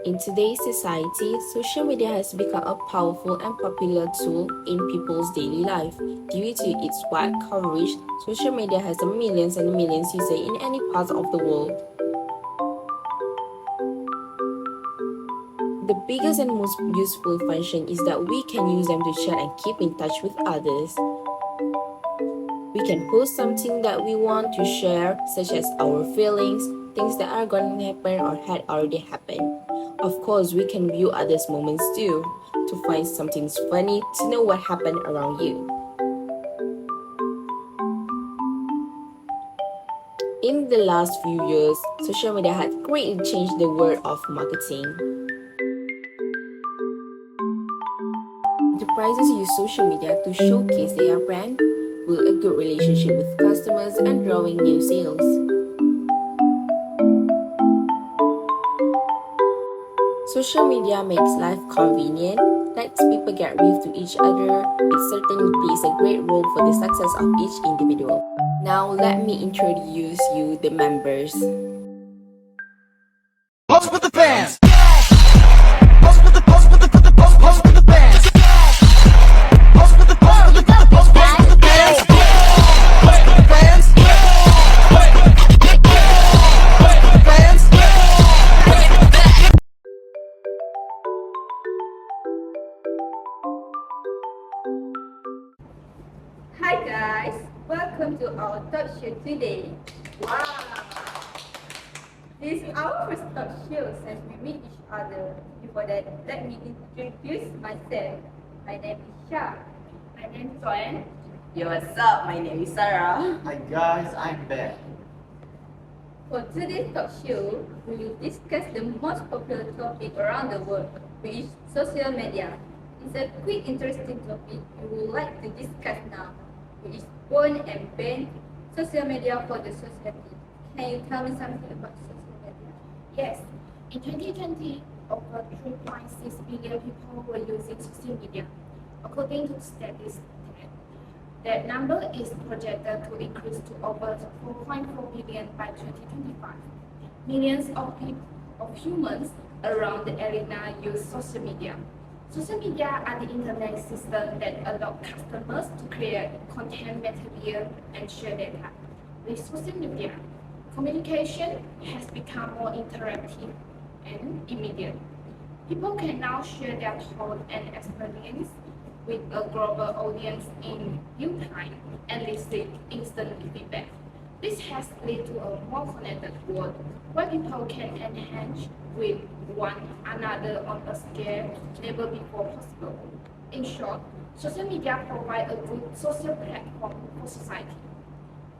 In today's society, social media has become a powerful and popular tool in people's daily life. Due to its wide coverage, social media has millions and millions users in any part of the world. The biggest and most useful function is that we can use them to chat and keep in touch with others. We can post something that we want to share, such as our feelings, things that are going to happen or had already happened. Of course, we can view others' moments too, to find something funny, to know what happened around you. In the last few years, social media has greatly changed the world of marketing. Enterprises use social media to showcase their brand, build a good relationship with customers, and drawing new sales. Social media makes life convenient, lets people get real to each other. It certainly plays a great role for the success of each individual. Now let me introduce you the members. Pose with the fans. Pose with the pose with the pose with the fans. Pose with the pose with the pose with the fans. Pose with the fans. Hi guys, welcome to our talk show today. Wow! This is our first talk show since we meet each other. Before that, let me introduce myself. My name is Shah. My name is JOAN. Yo, what's up? My name is Sarah. Hi guys, I'm Ben. For today's talk show, we will discuss the most popular topic around the world, which is social media. It's a quick, interesting topic we would like to discuss now, which is Boon and Bane, social media for the society. Can you tell me something about social media? Yes, in 2020, over 3.6 billion people were using social media. According to statistics, that number is projected to increase to over 4.4 billion by 2025. Millions of humans around the arena use social media. Social media are the internet system that allow customers to create content material and share data. With social media, communication has become more interactive and immediate. People can now share their thoughts and experience with a global audience in real time and receive instant feedback. This has led to a more connected world where people can engage with one another on a scale never before possible. In short, social media provides a good social platform for society.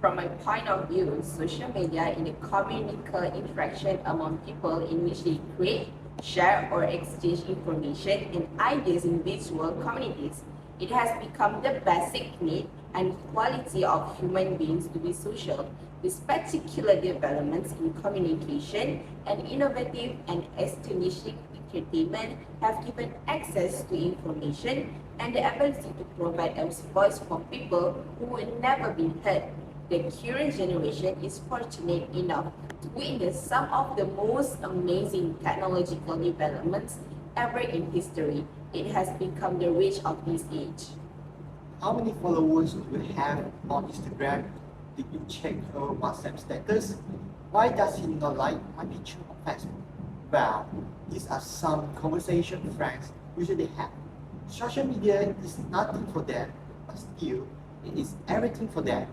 From my point of view, social media is a communal interaction among people in which they create, share, or exchange information and ideas in virtual communities. It has become the basic need and quality of human beings to be social, with particular developments in communication and innovative and astonishing entertainment have given access to information and the ability to provide a voice for people who would never be heard. The current generation is fortunate enough to witness some of the most amazing technological developments ever in history. It has become the rage of this age. How many followers do you have on Instagram? Did you check her WhatsApp status? Why does he not like my picture on Facebook? Well, these are some conversation friends usually have. Social media is nothing for them, but still, it is everything for them.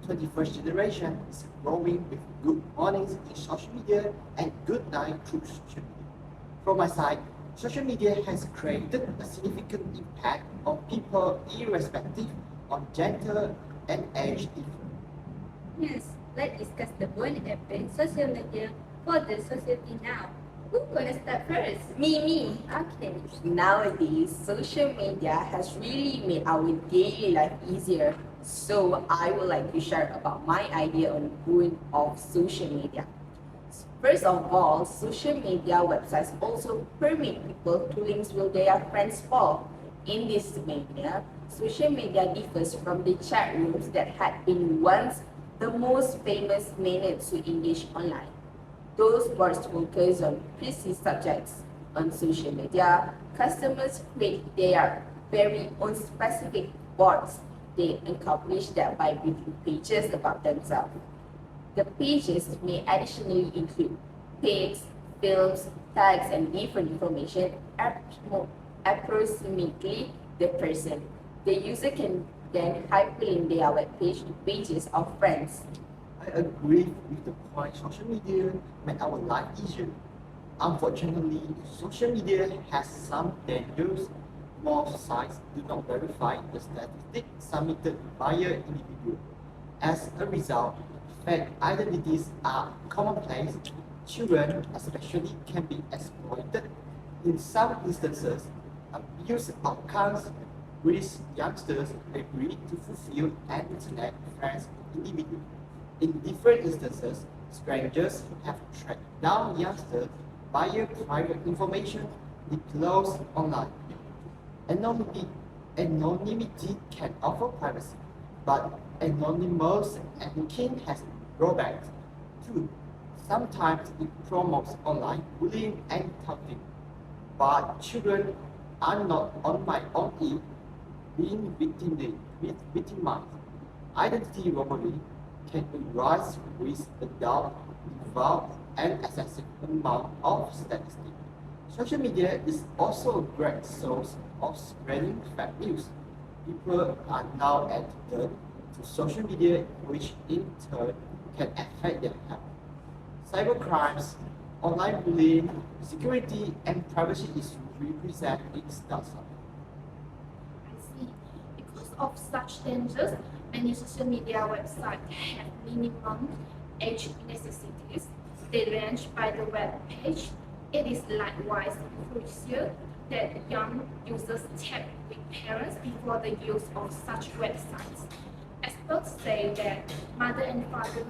21st generation is growing with good mornings in social media and good night through social media. From my side, social media has created a significant impact on people irrespective of gender and age difference. Yes, let's discuss the Boon and Bane social media for the society now. Who's gonna start first? Me. Okay. Nowadays, social media has really made our daily life easier. So I would like to share about my idea on Boon of social media. First of all, social media websites also permit people to link with their friends for. In this manner, social media differs from the chat rooms that had been once the most famous manner to engage online. Those boards focus on precise subjects, On social media, customers create their very own specific boards. They accomplish that by building pages about themselves. The pages may additionally include pics, films, tags, and different information approximately the person. The user can then hyperlink their web page to pages of friends. I agree with the point social media make our life easier. Unfortunately, social media has some dangers. Most sites do not verify the statistics submitted by an individual. As a result, fake identities are commonplace. Children, especially, can be exploited. In some instances, abuse outcomes which youngsters agree to fulfill an internet friends individual. In different instances, strangers have tracked down youngsters via private information disclosed online. Anonymity can offer privacy, but anonymous hacking has drawbacks too. Sometimes it promotes online bullying and taunting, but children are not on my own being victimized. Identity robbery can arise with adult without an excessive amount of statistics. Social media is also a great source of spreading fake news. People are now addicted to social media, which in turn can affect their health. Cybercrimes, online bullying, security, and privacy issues represent its downside. I see. Because of such dangers, many social media websites have minimum age necessities. They range by the web page. It is likewise crucial that young users check with parents before the use of such websites. Experts say that mother and father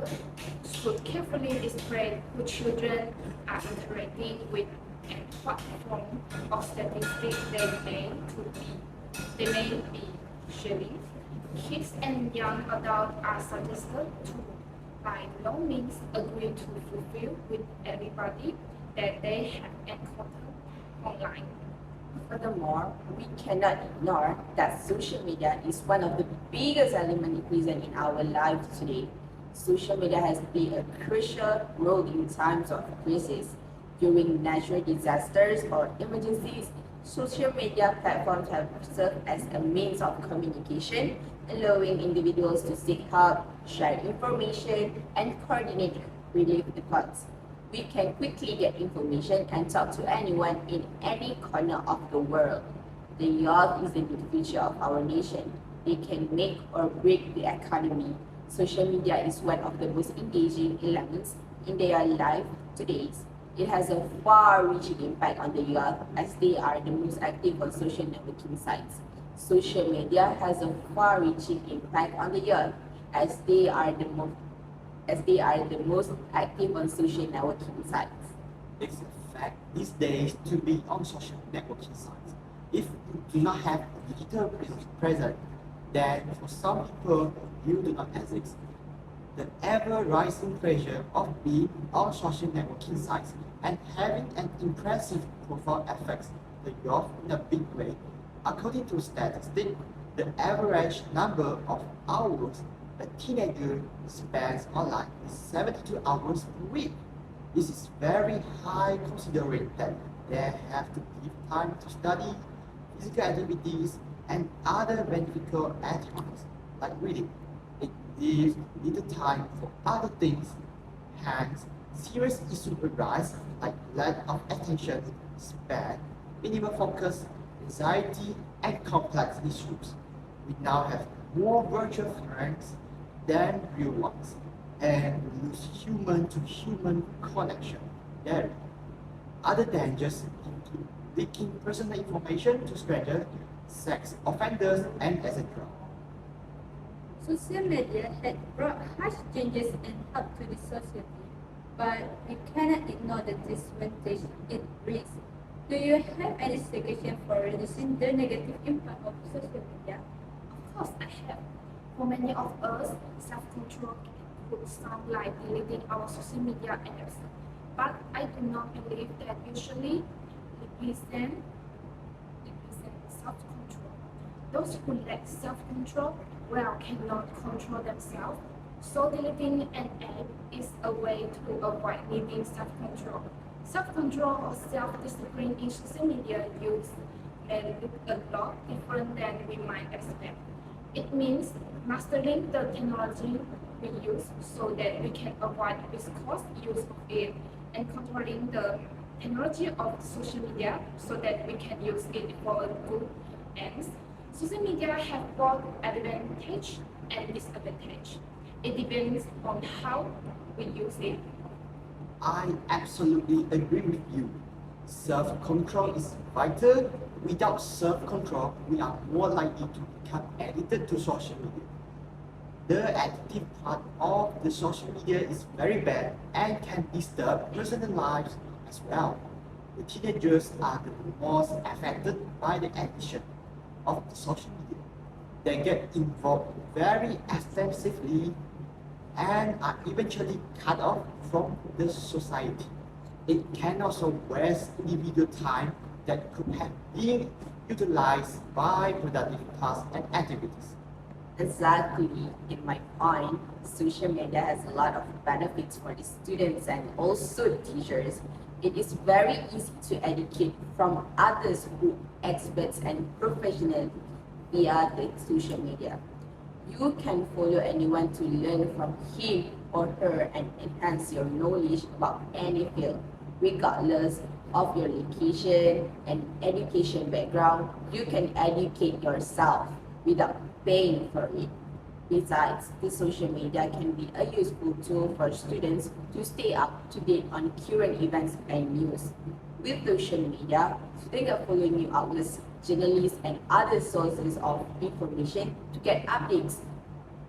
should carefully display who children are interacting with and what form of statistics they may be sharing. Kids and young adults are suggested to, by no means, agree to fulfill with everybody that they have encountered online. Furthermore, we cannot ignore that social media is one of the biggest elements present in our lives today. Social media has played a crucial role in times of crisis. During natural disasters or emergencies, social media platforms have served as a means of communication, allowing individuals to seek help, share information, and coordinate relief efforts. We can quickly get information and talk to anyone in any corner of the world. The youth is the future of our nation. They can make or break the economy. Social media is one of the most engaging elements in their life today. It has a far-reaching impact on the youth as they are the most active on social networking sites. Social media has a far-reaching impact on the youth as they are the most active on social networking sites. It's a fact these days to be on social networking sites. If you do not have a digital presence, then for some people you do not exist. The ever-rising pressure of being on social networking sites and having an impressive profile affects the youth in a big way. According to statistics, the average number of hours a teenager spends online is 72 hours per week. This is very high considering that they have to give time to study, physical activities, and other beneficial activities like reading. It leaves little time for other things. Hence, serious issues arise like lack of attention span, minimal focus, anxiety, and complex issues. We now have more virtual friends than real ones and lose human-to-human connection there. Other dangers include leaking personal information to strangers, sex offenders, and etc. Social media had brought harsh changes and help to the society, but we cannot ignore the disadvantage it brings. Do you have any suggestion for reducing the negative impact of social media? Of course, I have. For many of us, self-control could sound like deleting our social media apps, but I do not believe that represent self-control. Those who lack self-control, well, cannot control themselves. So deleting an app is a way to avoid needing self-control. Self-control or self-discipline in social media use may look a lot different than we might expect. It means mastering the technology we use so that we can avoid viscous use of it, and controlling the technology of social media so that we can use it for good ends. Social media have both advantage and disadvantage. It depends on how we use it. I absolutely agree with you. Self-control is vital. Without self-control, we are more likely to become addicted to social media. The addictive part of the social media is very bad and can disturb personal lives as well. The teenagers are the most affected by the addiction of the social media. They get involved very extensively and are eventually cut off from the society. It can also waste individual time that could have been utilized by productive tasks and activities. Exactly. In my point, social media has a lot of benefits for the students and also teachers. It is very easy to educate from others who experts and professionals via the social media. You can follow anyone to learn from him or her and enhance your knowledge about any field, regardless of your location and education background. You can educate yourself without paying for it. Besides, the social media can be a useful tool for students to stay up to date on current events and news. With social media, students can follow new outlets, journalists, and other sources of information to get updates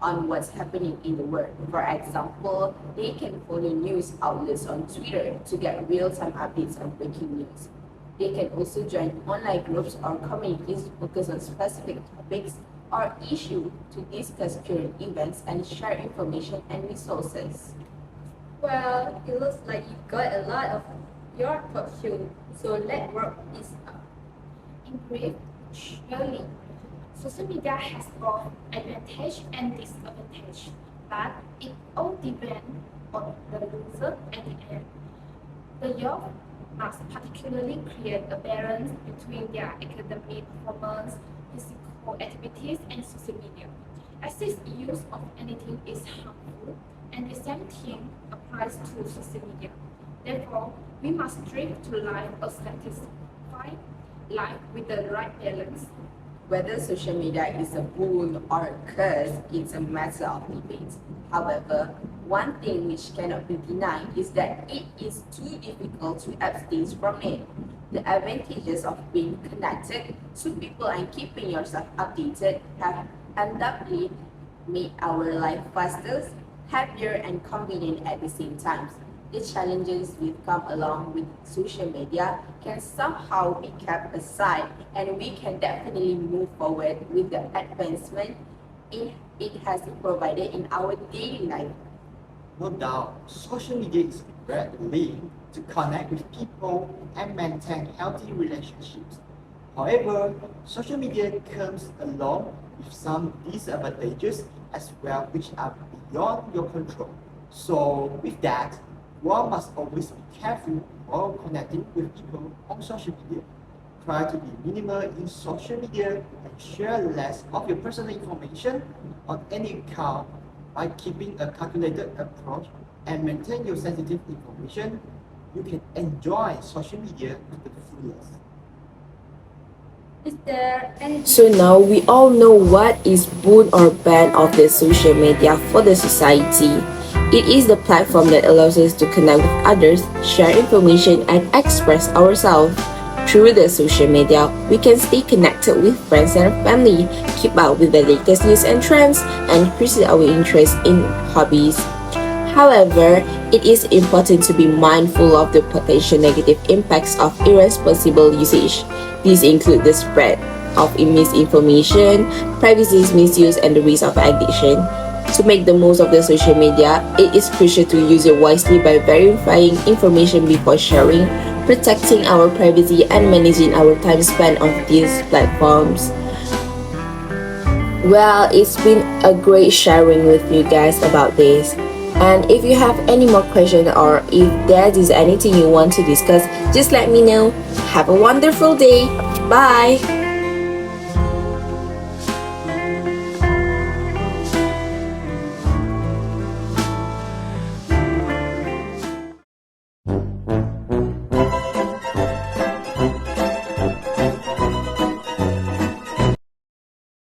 on what's happening in the world. For example, they can follow news outlets on Twitter to get real-time updates on breaking news. They can also join online groups or communities focused on specific topics or issues to discuss current events and share information and resources. Well, it looks like you got a lot of your talk show, so let's wrap this up. In brief, surely, social media has both advantage and disadvantage, but it all depends on the user at the end. The youth must particularly create a balance between their academic performance, physical activities, and social media. Excess use of anything is harmful, and the same thing applies to social media. Therefore, we must strive to live a satisfied life with the right balance. Whether social media is a boon or a curse, it's a matter of debate. However, one thing which cannot be denied is that it is too difficult to abstain from it. The advantages of being connected to people and keeping yourself updated have undoubtedly made our life faster, happier, and convenient at the same time. The challenges which come along with social media can somehow be kept aside, and we can definitely move forward with the advancement it has provided in our daily life. No doubt, social media is a great way to connect with people and maintain healthy relationships. However, social media comes along with some disadvantages as well, which are beyond your control. So, with that, one must always be careful while connecting with people on social media. Try to be minimal in social media and share less of your personal information on any account. By keeping a calculated approach and maintain your sensitive information, you can enjoy social media to the fullest. Is there any So now we all know what is boon or ban of the social media for the society. It is the platform that allows us to connect with others, share information, and express ourselves. Through the social media, we can stay connected with friends and family, keep up with the latest news and trends, and pursue our interests in hobbies. However, it is important to be mindful of the potential negative impacts of irresponsible usage. These include the spread of misinformation, privacy misuse, and the risk of addiction. To make the most of the social media, it is crucial to use it wisely by verifying information before sharing, protecting our privacy and managing our time spent on these platforms. Well, it's been a great sharing with you guys about this. And if you have any more questions or if there is anything you want to discuss, just let me know. Have a wonderful day. Bye.